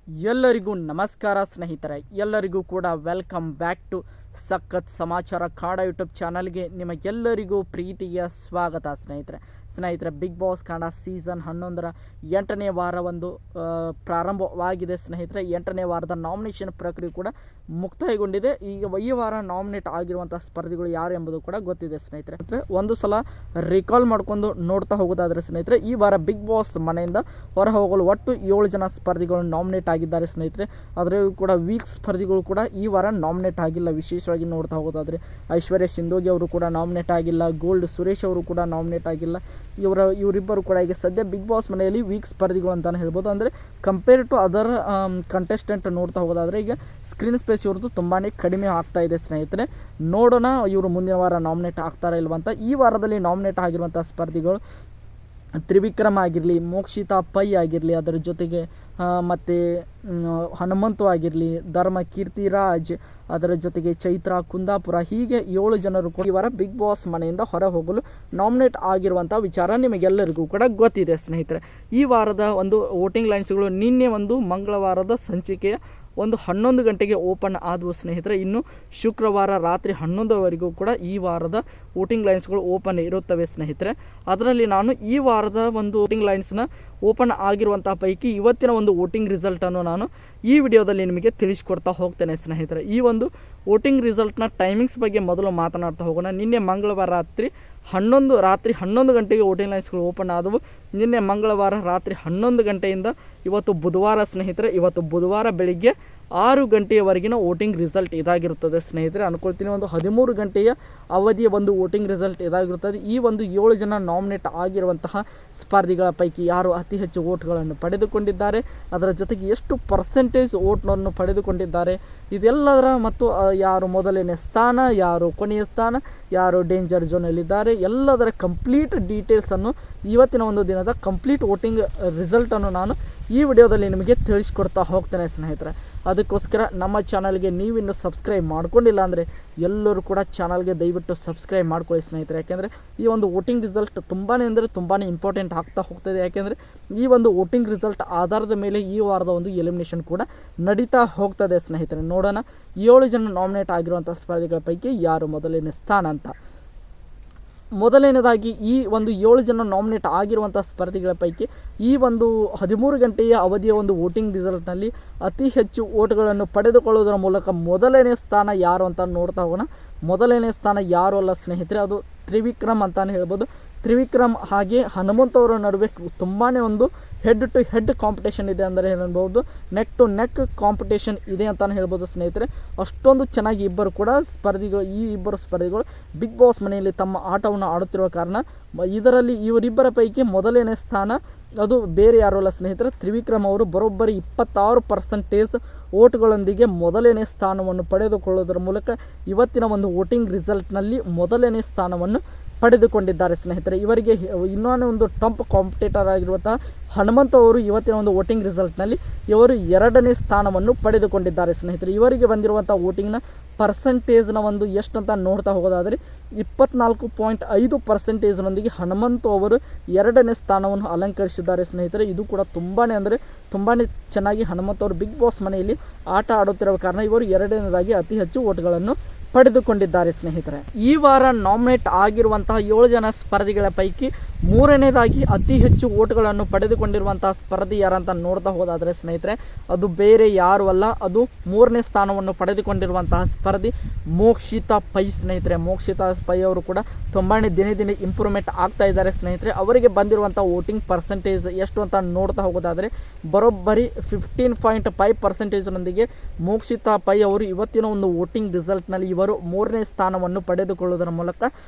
ಎಲ್ಲರಿಗೂ ನಮಸ್ಕಾರ ಸ್ನೇಹಿತರೆ, ಎಲ್ಲರಿಗೂ ಕೂಡ ವೆಲ್ಕಮ್ ಬ್ಯಾಕ್ ಟು ಸಖತ್ ಸಮಾಚಾರ ಕನ್ನಡ ಯೂಟ್ಯೂಬ್ ಚಾನಲ್ಗೆ ನಿಮಗೆಲ್ಲರಿಗೂ ಪ್ರೀತಿಯ ಸ್ವಾಗತ. ಸ್ನೇಹಿತರೆ ಬಿಗ್ ಬಾಸ್ ಕನ್ನಡ ಸೀಸನ್ 11ರ 8ನೇ ವಾರ ಪ್ರಾರಂಭವಾಗಿದೆ. ಸ್ನೇಹಿತರೆ 8ನೇ ವಾರದ ನಾಮಿನೇಷನ್ ಪ್ರಕ್ರಿಯೆ ಕೂಡ ಮುಕ್ತಾಯಗೊಂಡಿದೆ. ಈಗ ಈ ವಾರ ನಾಮಿನೇಟ್ ಆಗಿರುವಂಥ ಸ್ಪರ್ಧಿಗಳು ಯಾರು ಎಂಬುದು ಕೂಡ ಗೊತ್ತಿದೆ. ಸ್ನೇಹಿತರೆ ಒಂದು ಸಲ ರಿಕಾಲ್ ಮಾಡ್ಕೊಂಡು ನೋಡ್ತಾ ಹೋಗೋದಾದರೆ ಸ್ನೇಹಿತರೆ, ಈ ವಾರ ಬಿಗ್ ಬಾಸ್ ಮನೆಯಿಂದ ಹೊರ ಹೋಗಲು ಒಟ್ಟು 7 ಜನ ಸ್ಪರ್ಧಿಗಳು ನಾಮಿನೇಟ್ ಆಗಿದ್ದಾರೆ. ಸ್ನೇಹಿತರೆ ಅದರಲ್ಲೂ ಕೂಡ ವೀಕ್ ಸ್ಪರ್ಧಿಗಳು ಕೂಡ ಈ ವಾರ ನಾಮಿನೇಟ್ ಆಗಿಲ್ಲ. ವಿಶೇಷವಾಗಿ ನೋಡ್ತಾ ಹೋಗೋದಾದರೆ ಐಶ್ವರ್ಯ ಸಿಂಧೋಗಿ ಅವರು ಕೂಡ ನಾಮಿನೇಟ್ ಆಗಿಲ್ಲ, ಗೋಲ್ಡ್ ಸುರೇಶ್ ಅವರು ಕೂಡ ನಾಮಿನೇಟ್ ಆಗಿಲ್ಲ. ಇವರಿಬ್ಬರು ಕೂಡ ಈಗ ಸದ್ಯ ಬಿಗ್ ಬಾಸ್ ಮನೆಯಲ್ಲಿ ವೀಕ್ ಸ್ಪರ್ಧಿಗಳು ಅಂತಲೇ ಹೇಳ್ಬೋದು. ಅಂದರೆ ಕಂಪೇರ್ ಟು ಅದರ್ ಕಂಟೆಸ್ಟೆಂಟ್ ನೋಡ್ತಾ ಹೋಗೋದಾದರೆ ಈಗ ಸ್ಕ್ರೀನ್ ಸ್ಪೇಸ್ ಇವ್ರದ್ದು ತುಂಬಾ ಕಡಿಮೆ ಆಗ್ತಾ ಇದೆ. ಸ್ನೇಹಿತರೆ ನೋಡೋಣ ಇವರು ಮುಂದಿನ ವಾರ ನಾಮಿನೇಟ್ ಆಗ್ತಾರಾ ಇಲ್ವಂತ. ಈ ವಾರದಲ್ಲಿ ನಾಮಿನೇಟ್ ಆಗಿರುವಂಥ ಸ್ಪರ್ಧಿಗಳು ತ್ರಿವಿಕ್ರಮ್ ಆಗಿರಲಿ, ಮೋಕ್ಷಿತಾ ಪೈ ಆಗಿರಲಿ, ಅದರ ಜೊತೆಗೆ ಮತ್ತು ಹನುಮಂತು ಆಗಿರಲಿ, ಧರ್ಮ ಕೀರ್ತಿರಾಜ್, ಅದರ ಜೊತೆಗೆ ಚೈತ್ರ ಕುಂದಾಪುರ, ಹೀಗೆ 7 ಜನರು ಕೂಡ ಈ ವಾರ ಬಿಗ್ ಬಾಸ್ ಮನೆಯಿಂದ ಹೊರ ಹೋಗಲು ನಾಮಿನೇಟ್ ಆಗಿರುವಂಥ ವಿಚಾರ ನಿಮಗೆಲ್ಲರಿಗೂ ಕೂಡ ಗೊತ್ತಿದೆ. ಸ್ನೇಹಿತರೆ ಈ ವಾರದ ಒಂದು ವೋಟಿಂಗ್ ಲೈನ್ಸ್ಗಳು ನಿನ್ನೆ ಮಂಗಳವಾರದ ಸಂಚಿಕೆಯ 11 ಗಂಟೆಗೆ ಓಪನ್ ಆದವು. ಸ್ನೇಹಿತರೆ ಇನ್ನು ಶುಕ್ರವಾರ ರಾತ್ರಿ 11ವರೆಗೂ ಕೂಡ ಈ ವಾರದ ವೋಟಿಂಗ್ ಲೈನ್ಸ್ಗಳು ಓಪನ್ ಇರುತ್ತವೆ. ಸ್ನೇಹಿತರೆ ಅದರಲ್ಲಿ ನಾನು ಈ ವಾರದ ವೋಟಿಂಗ್ ಲೈನ್ಸ್ನ ಓಪನ್ ಆಗಿರುವಂಥ ಪೈಕಿ ಇವತ್ತಿನ ವೋಟಿಂಗ್ ರಿಸಲ್ಟನ್ನು ನಾನು ಈ ವಿಡಿಯೋದಲ್ಲಿ ನಿಮಗೆ ತಿಳಿಸ್ಕೊಡ್ತಾ ಹೋಗ್ತೇನೆ. ಸ್ನೇಹಿತರೆ ಈ ವೋಟಿಂಗ್ ರಿಸಲ್ಟ್ನ ಟೈಮಿಂಗ್ಸ್ ಬಗ್ಗೆ ಮೊದಲು ಮಾತನಾಡ್ತಾ ಹೋಗೋಣ. ನಿನ್ನೆ ಮಂಗಳವಾರ ರಾತ್ರಿ 11 ಗಂಟೆಗೆ ವೋಟಿಂಗ್ ಲೈನ್ಸ್ಗಳು ಓಪನ್ ಆದವು. ನಿನ್ನೆ ಮಂಗಳವಾರ ರಾತ್ರಿ 11 ಗಂಟೆಯಿಂದ ಇವತ್ತು ಬುಧವಾರ. ಸ್ನೇಹಿತರೆ ಇವತ್ತು ಬುಧವಾರ ಬೆಳಿಗ್ಗೆ 6 ಗಂಟೆಯವರೆಗಿನ ವೋಟಿಂಗ್ ರಿಸಲ್ಟ್ ಇದಾಗಿರುತ್ತದೆ. ಸ್ನೇಹಿತರೆ ಅಂದ್ಕೊಳ್ತೀನಿ 13 ಗಂಟೆಯ ಅವಧಿಯ ವೋಟಿಂಗ್ ರಿಸಲ್ಟ್ ಇದಾಗಿರುತ್ತದೆ. ಈ 7 ಜನ ನಾಮಿನೇಟ್ ಆಗಿರುವಂತಹ ಸ್ಪರ್ಧಿಗಳ ಪೈಕಿ ಯಾರು ಅತಿ ಹೆಚ್ಚು ವೋಟ್ಗಳನ್ನು ಪಡೆದುಕೊಂಡಿದ್ದಾರೆ, ಅದರ ಜೊತೆಗೆ ಎಷ್ಟು ಪರ್ಸೆಂಟೇಜ್ ವೋಟ್ನನ್ನು ಪಡೆದುಕೊಂಡಿದ್ದಾರೆ, ಇದೆಲ್ಲದರ ಮತ್ತು ಯಾರು ಮೊದಲನೇ ಸ್ಥಾನ, ಯಾರು ಕೊನೆಯ ಸ್ಥಾನ, ಯಾರು ಡೇಂಜರ್ ಝೋನಲ್ಲಿದ್ದಾರೆ, ಎಲ್ಲದರ ಕಂಪ್ಲೀಟ್ ಡೀಟೇಲ್ಸನ್ನು ಇವತ್ತಿನ ದಿನದ ಕಂಪ್ಲೀಟ್ ವೋಟಿಂಗ್ ರಿಸಲ್ಟನ್ನು ನಾನು ಈ ವಿಡಿಯೋದಲ್ಲಿ ನಿಮಗೆ ತಿಳಿಸ್ಕೊಡ್ತಾ ಹೋಗ್ತೇನೆ. ಸ್ನೇಹಿತರೆ ಅದಕ್ಕೋಸ್ಕರ ನಮ್ಮ ಚಾನಲ್ಗೆ ನೀವಿನ್ನೂ ಸಬ್ಸ್ಕ್ರೈಬ್ ಮಾಡ್ಕೊಂಡಿಲ್ಲ ಅಂದರೆ ಎಲ್ಲರೂ ಕೂಡ ಚಾನಲ್ಗೆ ದಯವಿಟ್ಟು ಸಬ್ಸ್ಕ್ರೈಬ್ ಮಾಡ್ಕೊಳ್ಳಿ ಸ್ನೇಹಿತರೆ. ಯಾಕೆಂದರೆ ಈ ವೋಟಿಂಗ್ ರಿಸಲ್ಟ್ ತುಂಬಾ ಇಂಪಾರ್ಟೆಂಟ್ ಆಗ್ತಾ ಹೋಗ್ತದೆ. ಯಾಕೆಂದರೆ ಈ ವೋಟಿಂಗ್ ರಿಸಲ್ಟ್ ಆಧಾರದ ಮೇಲೆ ಈ ವಾರದ ಎಲಿಮಿನೇಷನ್ ಕೂಡ ನಡೀತಾ ಹೋಗ್ತದೆ. ಸ್ನೇಹಿತರೆ ನೋಡೋಣ 7 ಜನ ನಾಮಿನೇಟ್ ಆಗಿರುವಂಥ ಸ್ಪರ್ಧಿಗಳ ಪೈಕಿ ಯಾರು ಮೊದಲನೇ ಸ್ಥಾನ ಅಂತ. ಮೊದಲನೇದಾಗಿ ಈ 7 ಜನ ನಾಮಿನೇಟ್ ಆಗಿರುವಂಥ ಸ್ಪರ್ಧಿಗಳ ಪೈಕಿ ಈ 13 ಗಂಟೆಯ ಅವಧಿಯ ವೋಟಿಂಗ್ ರಿಸಲ್ಟ್ನಲ್ಲಿ ಅತಿ ಹೆಚ್ಚು ವೋಟ್ಗಳನ್ನು ಪಡೆದುಕೊಳ್ಳುವುದರ ಮೂಲಕ ಮೊದಲನೇ ಸ್ಥಾನ ಯಾರು ಅಂತ ನೋಡ್ತಾ ಹೋಗೋಣ. ಮೊದಲನೇ ಸ್ಥಾನ ಯಾರು ಅಲ್ಲ ಸ್ನೇಹಿತರೆ, ಅದು ತ್ರಿವಿಕ್ರಮ್ ಅಂತಾನೆ ಹೇಳ್ಬೋದು. ತ್ರಿವಿಕ್ರಮ್ ಹಾಗೆ ಹನುಮಂತವರ ನಡುವೆ ತುಂಬಾ ಹೆಡ್ ಟು ಹೆಡ್ ಕಾಂಪಿಟೇಷನ್ ಇದೆ ಅಂದರೆ ಹೇಳ್ಬೋದು, ನೆಕ್ ಟು ನೆಕ್ ಕಾಂಪಿಟೇಷನ್ ಇದೆ ಅಂತಲೇ ಹೇಳ್ಬೋದು. ಸ್ನೇಹಿತರೆ ಅಷ್ಟೊಂದು ಚೆನ್ನಾಗಿ ಈ ಇಬ್ಬರು ಸ್ಪರ್ಧಿಗಳು ಬಿಗ್ ಬಾಸ್ ಮನೆಯಲ್ಲಿ ತಮ್ಮ ಆಟವನ್ನು ಆಡುತ್ತಿರುವ ಕಾರಣ ಇದರಲ್ಲಿ ಇವರಿಬ್ಬರ ಪೈಕಿ ಮೊದಲನೇ ಸ್ಥಾನ ಅದು ಬೇರೆ ಯಾರೂ ಅಲ್ಲ ಸ್ನೇಹಿತರೆ, ತ್ರಿವಿಕ್ರಮ್ ಅವರು ಬರೋಬ್ಬರಿ 26% ವೋಟ್ಗಳೊಂದಿಗೆ ಮೊದಲನೇ ಸ್ಥಾನವನ್ನು ಪಡೆದುಕೊಳ್ಳುವುದರ ಮೂಲಕ ಇವತ್ತಿನ ವೋಟಿಂಗ್ ರಿಸಲ್ಟ್ನಲ್ಲಿ ಮೊದಲನೇ ಸ್ಥಾನವನ್ನು ಪಡೆದುಕೊಂಡಿದ್ದಾರೆ. ಸ್ನೇಹಿತರೆ ಇವರಿಗೆ ಇನ್ನೊಂದು ಟಾಪ್ ಕಾಂಪಿಟೇಟರ್ ಆಗಿರುವಂತಹ ಹನುಮಂತ ಅವರು ಇವತ್ತಿನ ವೋಟಿಂಗ್ ರಿಸಲ್ಟ್ನಲ್ಲಿ ಇವರು 2ನೇ ಸ್ಥಾನವನ್ನು ಪಡೆದುಕೊಂಡಿದ್ದಾರೆ. ಸ್ನೇಹಿತರೆ ಇವರಿಗೆ ಬಂದಿರುವಂಥ ವೋಟಿಂಗ್ನ ಪರ್ಸೆಂಟೇಜ್ನ ಎಷ್ಟು ಅಂತ ನೋಡ್ತಾ ಹೋಗೋದಾದರೆ 24.5%ನೊಂದಿಗೆ ಹನುಮಂತ ಅವರು 2ನೇ ಸ್ಥಾನವನ್ನು ಅಲಂಕರಿಸಿದ್ದಾರೆ. ಸ್ನೇಹಿತರೆ ಇದು ಕೂಡ ತುಂಬಾ ಚೆನ್ನಾಗಿ ಹನುಮಂತ ಅವರು ಬಿಗ್ ಬಾಸ್ ಮನೆಯಲ್ಲಿ ಆಟ ಆಡುತ್ತಿರುವ ಕಾರಣ ಇವರು 2ನೇದಾಗಿ ಅತಿ ಹೆಚ್ಚು ವೋಟ್ಗಳನ್ನು ಪಡೆದುಕೊಂಡಿದ್ದಾರೆ. ಸ್ನೇಹಿತರೆ ಈ ವಾರ ನಾಮಿನೇಟ್ ಆಗಿರುವಂತಹ 7 ಜನ ಸ್ಪರ್ಧಿಗಳ ಪೈಕಿ 3ನೇದಾಗಿ ಅತಿ ಹೆಚ್ಚು ವೋಟ್ಗಳನ್ನು ಪಡೆದುಕೊಂಡಿರುವಂತಹ ಸ್ಪರ್ಧಿ ಯಾರಂತ ನೋಡ್ತಾ ಹೋದಾದರೆ ಸ್ನೇಹಿತರೆ ಅದು ಬೇರೆ ಯಾರು ಅಲ್ಲ, ಅದು 3ನೇ ಸ್ಥಾನವನ್ನು ಪಡೆದುಕೊಂಡಿರುವಂತಹ ಸ್ಪರ್ಧಿ ಮೋಕ್ಷಿತಾ ಪೈ. ಸ್ನೇಹಿತರೆ ಮೋಕ್ಷಿತಾ ಪೈ ಅವರು ಕೂಡ ತುಂಬಾ ದಿನೇ ಇಂಪ್ರೂವ್ಮೆಂಟ್ ಆಗ್ತಾ ಇದ್ದಾರೆ. ಸ್ನೇಹಿತರೆ ಅವರಿಗೆ ಬಂದಿರುವಂಥ ವೋಟಿಂಗ್ ಪರ್ಸೆಂಟೇಜ್ ಎಷ್ಟು ಅಂತ ನೋಡ್ತಾ ಹೋಗೋದಾದರೆ ಬರೋಬ್ಬರಿ 15.5%ನೊಂದಿಗೆ ಮೋಕ್ಷಿತಾ ಪೈ ಅವರು ಇವತ್ತಿನ ವೋಟಿಂಗ್ ರಿಸಲ್ಟ್ನಲ್ಲಿ ಇವರು 3ನೇ ಸ್ಥಾನವನ್ನು ಪಡೆದುಕೊಳ್ಳುವುದರ ಮೂಲಕ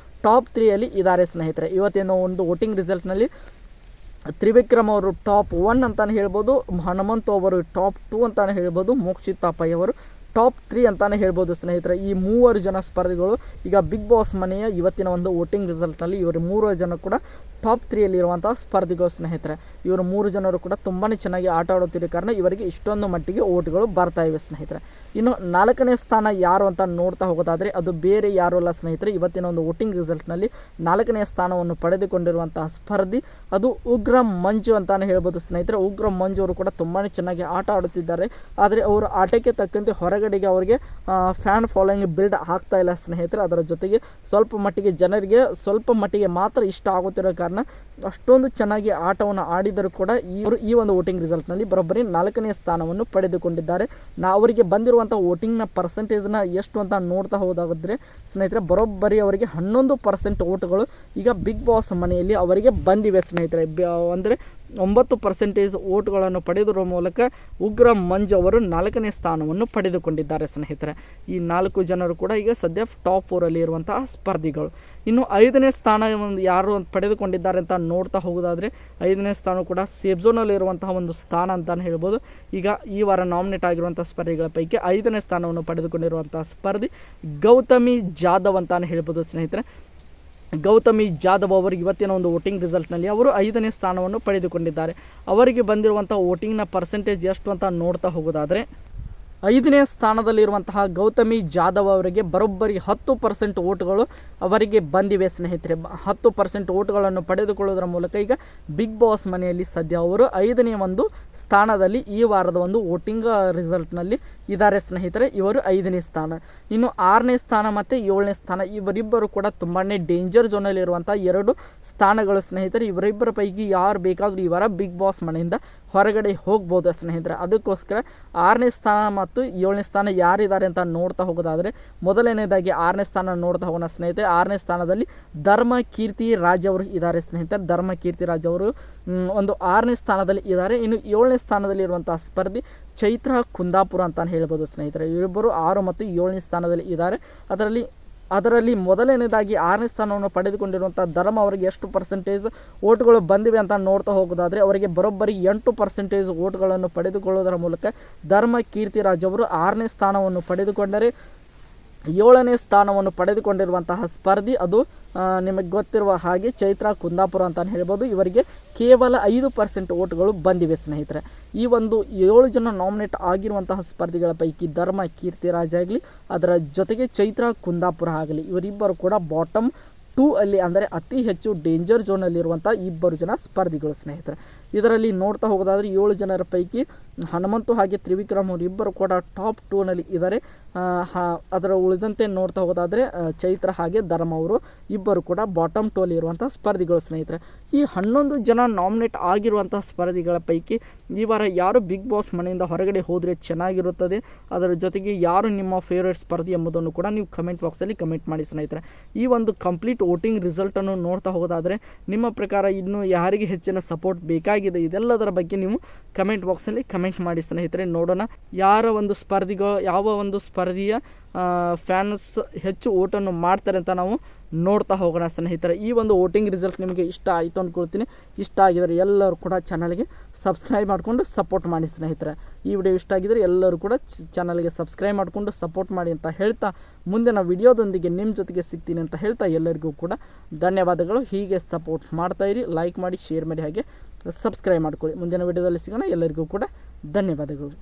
ಟಾಪ್ 3ಯಲ್ಲಿ ಇದ್ದಾರೆ. ಸ್ನೇಹಿತರೆ ಇವತ್ತಿನ ವೋಟಿಂಗ್ ರಿಸಲ್ಟ್ನಲ್ಲಿ ತ್ರಿವಿಕ್ರಮ್ ಅವರು ಟಾಪ್ 1 ಅಂತಾನೆ ಹೇಳ್ಬೋದು, ಹನುಮಂತು ಅವರು ಟಾಪ್ 2 ಅಂತಾನೆ ಹೇಳ್ಬೋದು, ಮೋಕ್ಷಿತಾ ಪೈ ಅವರು ಟಾಪ್ 3 ಅಂತಾನೆ ಹೇಳ್ಬೋದು ಸ್ನೇಹಿತರೆ. ಈ 3 ಜನ ಸ್ಪರ್ಧಿಗಳು ಈಗ ಬಿಗ್ ಬಾಸ್ ಮನೆಯ ಇವತ್ತಿನ ಒಂದು ವೋಟಿಂಗ್ ರಿಸಲ್ಟ್ನಲ್ಲಿ ಇವರು 3 ಜನ ಕೂಡ ಟಾಪ್ 3 ಇರುವಂತಹ ಸ್ಪರ್ಧಿಗಳು ಸ್ನೇಹಿತರೆ. ಇವರು 3 ಜನರು ಕೂಡ ತುಂಬಾ ಚೆನ್ನಾಗಿ ಆಟ ಆಡುತ್ತಿರೋ ಕಾರಣ ಇವರಿಗೆ ಇಷ್ಟೊಂದು ಮಟ್ಟಿಗೆ ಓಟ್ಗಳು ಬರ್ತಾ ಇವೆ ಸ್ನೇಹಿತರೆ. ಇನ್ನು 4ನೇ ಸ್ಥಾನ ಯಾರು ಅಂತ ನೋಡ್ತಾ ಹೋಗೋದಾದರೆ ಅದು ಬೇರೆ ಯಾರು ಅಲ್ಲ ಸ್ನೇಹಿತರೆ. ಇವತ್ತಿನ ಒಂದು ವೋಟಿಂಗ್ ರಿಸಲ್ಟ್ನಲ್ಲಿ 4ನೇ ಸ್ಥಾನವನ್ನು ಪಡೆದುಕೊಂಡಿರುವಂತಹ ಸ್ಪರ್ಧಿ ಅದು ಉಗ್ರ ಮಂಜು ಅಂತಾನೆ ಹೇಳ್ಬೋದು ಸ್ನೇಹಿತರೆ. ಉಗ್ರ ಮಂಜು ಅವರು ಕೂಡ ತುಂಬಾ ಚೆನ್ನಾಗಿ ಆಟ ಆಡುತ್ತಿದ್ದಾರೆ. ಆದರೆ ಅವರು ಆಟಕ್ಕೆ ತಕ್ಕಂತೆ ಹೊರಗಡೆಗೆ ಅವರಿಗೆ ಫ್ಯಾನ್ ಫಾಲೋಯಿಂಗ್ ಬಿಲ್ಡ್ ಆಗ್ತಾ ಇಲ್ಲ ಸ್ನೇಹಿತರೆ. ಅದರ ಜೊತೆಗೆ ಸ್ವಲ್ಪ ಮಟ್ಟಿಗೆ ಜನರಿಗೆ ಸ್ವಲ್ಪ ಮಟ್ಟಿಗೆ ಮಾತ್ರ ಇಷ್ಟ ಆಗುತ್ತಿರೋ ಕಾರಣ ಅಷ್ಟೊಂದು ಚೆನ್ನಾಗಿ ಆಟವನ್ನು ಆಡಿದರೂ ಕೂಡ ಈ ಒಂದು ವೋಟಿಂಗ್ ರಿಸಲ್ಟ್ನಲ್ಲಿ ಬರೋಬ್ಬರಿ 4ನೇ ಸ್ಥಾನವನ್ನು ಪಡೆದುಕೊಂಡಿದ್ದಾರೆ. ಅವರಿಗೆ ಬಂದಿರುವಂಥ ವೋಟಿಂಗ್ನ ಪರ್ಸೆಂಟೇಜ್ನ ಎಷ್ಟು ಅಂತ ನೋಡ್ತಾ ಹೋದಾದ್ರೆ ಸ್ನೇಹಿತರೆ ಬರೋಬ್ಬರಿ ಅವರಿಗೆ 11% ಓಟುಗಳು ಈಗ ಬಿಗ್ ಬಾಸ್ ಮನೆಯಲ್ಲಿ ಅವರಿಗೆ ಬಂದಿವೆ ಸ್ನೇಹಿತರೆ. ಅಂದರೆ 9% ಓಟುಗಳನ್ನು ಪಡೆದಿರುವ ಮೂಲಕ ಉಗ್ರ ಮಂಜು ಅವರು 4ನೇ ಸ್ಥಾನವನ್ನು ಪಡೆದುಕೊಂಡಿದ್ದಾರೆ ಸ್ನೇಹಿತರೆ. ಈ 4 ಜನರು ಕೂಡ ಈಗ ಸದ್ಯ ಟಾಪ್ 4 ಇರುವಂತಹ ಸ್ಪರ್ಧಿಗಳು. ಇನ್ನು 5ನೇ ಸ್ಥಾನ ಯಾರು ಪಡೆದುಕೊಂಡಿದ್ದಾರೆ ಅಂತ ನೋಡ್ತಾ ಹೋಗೋದಾದರೆ 5ನೇ ಸ್ಥಾನ ಕೂಡ ಸೇಫ್ ಝೋನಲ್ಲಿ ಇರುವಂತಹ ಒಂದು ಸ್ಥಾನ ಅಂತಾನೆ ಹೇಳ್ಬೋದು. ಈಗ ಈ ವಾರ ನಾಮಿನೇಟ್ ಆಗಿರುವಂಥ ಸ್ಪರ್ಧಿಗಳ ಪೈಕಿ 5ನೇ ಸ್ಥಾನವನ್ನು ಪಡೆದುಕೊಂಡಿರುವಂತಹ ಸ್ಪರ್ಧಿ ಗೌತಮಿ ಜಾಧವ್ ಅಂತಾನೆ ಹೇಳ್ಬೋದು ಸ್ನೇಹಿತರೆ. ಗೌತಮಿ ಜಾಧವ್ ಅವರು ಇವತ್ತಿನ ಒಂದು ವೋಟಿಂಗ್ ರಿಸಲ್ಟ್ನಲ್ಲಿ ಅವರು 5ನೇ ಸ್ಥಾನವನ್ನು ಪಡೆದುಕೊಂಡಿದ್ದಾರೆ. ಅವರಿಗೆ ಬಂದಿರುವಂಥ ವೋಟಿಂಗ್ನ ಪರ್ಸೆಂಟೇಜ್ ಎಷ್ಟು ಅಂತ ನೋಡ್ತಾ ಹೋಗೋದಾದರೆ 5ನೇ ಸ್ಥಾನದಲ್ಲಿರುವಂತಹ ಗೌತಮಿ ಜಾಧವ್ ಅವರಿಗೆ ಬರೋಬ್ಬರಿ 10% ಓಟುಗಳು ಅವರಿಗೆ ಬಂದಿವೆ ಸ್ನೇಹಿತರೆ. 10% ಓಟುಗಳನ್ನು ಪಡೆದುಕೊಳ್ಳುವುದರ ಮೂಲಕ ಈಗ ಬಿಗ್ ಬಾಸ್ ಮನೆಯಲ್ಲಿ ಸದ್ಯ ಅವರು 5ನೇ ಒಂದು ಸ್ಥಾನದಲ್ಲಿ ಈ ವಾರದ ಒಂದು ವೋಟಿಂಗ್ ರಿಸಲ್ಟ್ನಲ್ಲಿ ಇದ್ದಾರೆ ಸ್ನೇಹಿತರೆ. ಇವರು 5ನೇ ಸ್ಥಾನ. ಇನ್ನು 6ನೇ ಸ್ಥಾನ ಮತ್ತು 7ನೇ ಸ್ಥಾನ ಇವರಿಬ್ಬರು ಕೂಡ ತುಂಬಾ ಡೇಂಜರ್ ಝೋನಲ್ಲಿ ಇರುವಂಥ 2 ಸ್ಥಾನಗಳು ಸ್ನೇಹಿತರೆ. ಇವರಿಬ್ಬರ ಪೈಕಿ ಯಾರು ಬೇಕಾದರೂ ಈ ವಾರ ಬಿಗ್ ಬಾಸ್ ಮನೆಯಿಂದ ಹೊರಗಡೆ ಹೋಗ್ಬೋದು ಸ್ನೇಹಿತರೆ. ಅದಕ್ಕೋಸ್ಕರ 6ನೇ ಸ್ಥಾನ ಮತ್ತು 7ನೇ ಸ್ಥಾನ ಯಾರಿದ್ದಾರೆ ಅಂತ ನೋಡ್ತಾ ಹೋಗೋದಾದರೆ ಮೊದಲನೇದಾಗಿ 6ನೇ ಸ್ಥಾನ ನೋಡ್ತಾ ಹೋಗೋಣ ಸ್ನೇಹಿತರೆ. 6ನೇ ಸ್ಥಾನದಲ್ಲಿ ಧರ್ಮ ಕೀರ್ತಿ ರಾಜ್ ಅವರು ಇದ್ದಾರೆ ಸ್ನೇಹಿತರೆ. ಧರ್ಮ ಕೀರ್ತಿ ರಾಜ್ ಅವರು ಒಂದು 6ನೇ ಸ್ಥಾನದಲ್ಲಿ ಇದ್ದಾರೆ. ಇನ್ನು 7ನೇ ಸ್ಥಾನದಲ್ಲಿ ಇರುವಂತಹ ಸ್ಪರ್ಧಿ ಚೈತ್ರ ಕುಂದಾಪುರ ಅಂತಾನೆ ಹೇಳ್ಬೋದು ಸ್ನೇಹಿತರೆ. ಇವರಿಬ್ಬರು 6 ಮತ್ತು 7ನೇ ಸ್ಥಾನದಲ್ಲಿ ಇದ್ದಾರೆ. ಅದರಲ್ಲಿ ಮೊದಲನೇದಾಗಿ 6ನೇ ಸ್ಥಾನವನ್ನು ಪಡೆದುಕೊಂಡಿರುವಂಥ ಧರ್ಮ ಅವರಿಗೆ ಎಷ್ಟು ಪರ್ಸೆಂಟೇಜ್ ಓಟುಗಳು ಬಂದಿವೆ ಅಂತ ನೋಡ್ತಾ ಹೋಗೋದಾದರೆ ಅವರಿಗೆ ಬರೋಬ್ಬರಿ 8% ಓಟುಗಳನ್ನು ಪಡೆದುಕೊಳ್ಳುವುದರ ಮೂಲಕ ಧರ್ಮ ಕೀರ್ತಿರಾಜ್ ಅವರು 6ನೇ ಸ್ಥಾನವನ್ನು ಪಡೆದುಕೊಂಡರೆ 7ನೇ ಸ್ಥಾನವನ್ನು ಪಡೆದುಕೊಂಡಿರುವಂತಹ ಸ್ಪರ್ಧಿ ಅದು ನಿಮಗೆ ಗೊತ್ತಿರುವ ಹಾಗೆ ಚೈತ್ರ ಕುಂದಾಪುರ ಅಂತಾನೆ ಹೇಳ್ಬೋದು. ಇವರಿಗೆ ಕೇವಲ 5% ಓಟುಗಳು ಬಂದಿವೆ ಸ್ನೇಹಿತರೆ. ಈ ಒಂದು 7 ಜನ ನಾಮಿನೇಟ್ ಆಗಿರುವಂತಹ ಸ್ಪರ್ಧಿಗಳ ಪೈಕಿ ಧರ್ಮ ಕೀರ್ತಿರಾಜ್ ಆಗಲಿ ಅದರ ಜೊತೆಗೆ ಚೈತ್ರ ಕುಂದಾಪುರ ಆಗಲಿ ಇವರಿಬ್ಬರು ಕೂಡ ಬಾಟಮ್ 2 ಅಲ್ಲಿ ಅಂದರೆ ಅತಿ ಹೆಚ್ಚು ಡೇಂಜರ್ ಝೋನಲ್ಲಿರುವಂಥ 2 ಜನ ಸ್ಪರ್ಧಿಗಳು ಸ್ನೇಹಿತರೆ. ಇದರಲ್ಲಿ ನೋಡ್ತಾ ಹೋಗೋದಾದರೆ 7 ಜನರ ಪೈಕಿ ಹನುಮಂತು ಹಾಗೆ ತ್ರಿವಿಕ್ರಮ್ ಅವರು ಇಬ್ಬರು ಕೂಡ ಟಾಪ್ 2ನಲ್ಲಿ ಇದ್ದಾರೆ. ಅದರ ಉಳಿದಂತೆ ನೋಡ್ತಾ ಹೋಗೋದಾದರೆ ಚೈತ್ರ ಹಾಗೆ ಧರ್ಮ ಅವರು ಇಬ್ಬರು ಕೂಡ ಬಾಟಮ್ 2 ಅಲ್ಲಿ ಇರುವಂಥ ಸ್ಪರ್ಧಿಗಳು ಸ್ನೇಹಿತರೆ. ಈ 11 ಜನ ನಾಮಿನೇಟ್ ಆಗಿರುವಂಥ ಸ್ಪರ್ಧಿಗಳ ಪೈಕಿ ಈ ವಾರ ಯಾರು ಬಿಗ್ ಬಾಸ್ ಮನೆಯಿಂದ ಹೊರಗಡೆ ಹೋದರೆ ಚೆನ್ನಾಗಿರುತ್ತದೆ, ಅದರ ಜೊತೆಗೆ ಯಾರು ನಿಮ್ಮ ಫೇವ್ರೇಟ್ ಸ್ಪರ್ಧಿ ಎಂಬುದನ್ನು ಕೂಡ ನೀವು ಕಮೆಂಟ್ ಬಾಕ್ಸಲ್ಲಿ ಕಮೆಂಟ್ ಮಾಡಿ ಸ್ನೇಹಿತರೆ. ಈ ಒಂದು ಕಂಪ್ಲೀಟ್ ವೋಟಿಂಗ್ ರಿಸಲ್ಟನ್ನು ನೋಡ್ತಾ ಹೋಗೋದಾದರೆ ನಿಮ್ಮ ಪ್ರಕಾರ ಇನ್ನೂ ಯಾರಿಗೆ ಹೆಚ್ಚಿನ ಸಪೋರ್ಟ್ ಬೇಕಾಗಿದೆ ಇದೆಲ್ಲದರ ಬಗ್ಗೆ ನೀವು ಕಮೆಂಟ್ ಬಾಕ್ಸಲ್ಲಿ ಕಮೆಂಟ್ ಮಾಡಿ ಸ್ನೇಹಿತರೆ. ನೋಡೋಣ ಯಾವ ಒಂದು ಸ್ಪರ್ಧಿಯ ಫ್ಯಾನ್ಸ್ ಹೆಚ್ಚು ಓಟನ್ನು ಮಾಡ್ತಾರೆ ಅಂತ ನಾವು ನೋಡ್ತಾ ಹೋಗೋಣ ಸ್ನೇಹಿತರೆ. ಈ ಒಂದು ವೋಟಿಂಗ್ ರಿಸಲ್ಟ್ ನಿಮಗೆ ಇಷ್ಟ ಆಯಿತು ಅಂದ್ಕೊಳ್ತೀನಿ. ಇಷ್ಟ ಆಗಿದರೆ ಎಲ್ಲರೂ ಕೂಡ ಚಾನಲ್ಗೆ ಸಬ್ಸ್ಕ್ರೈಬ್ ಮಾಡಿಕೊಂಡು ಸಪೋರ್ಟ್ ಮಾಡಿ ಸ್ನೇಹಿತರೆ. ಈ ವಿಡಿಯೋ ಇಷ್ಟ ಆಗಿದರೆ ಎಲ್ಲರೂ ಕೂಡ ಚಾನಲ್ಗೆ ಸಬ್ಸ್ಕ್ರೈಬ್ ಮಾಡಿಕೊಂಡು ಸಪೋರ್ಟ್ ಮಾಡಿ ಅಂತ ಹೇಳ್ತಾ ಮುಂದಿನ ವಿಡಿಯೋದೊಂದಿಗೆ ನಿಮ್ಮ ಜೊತೆಗೆ ಸಿಗ್ತೀನಿ ಅಂತ ಹೇಳ್ತಾ ಎಲ್ಲರಿಗೂ ಕೂಡ ಧನ್ಯವಾದಗಳು. ಹೀಗೆ ಸಪೋರ್ಟ್ ಮಾಡ್ತಾಯಿರಿ, ಲೈಕ್ ಮಾಡಿ, ಶೇರ್ ಮಾಡಿ, ಹಾಗೆ ಸಬ್ಸ್ಕ್ರೈಬ್ ಮಾಡ್ಕೊಳ್ಳಿ. ಮುಂದಿನ ವಿಡಿಯೋದಲ್ಲಿ ಸಿಗೋಣ. ಎಲ್ಲರಿಗೂ ಕೂಡ ಧನ್ಯವಾದಗಳು.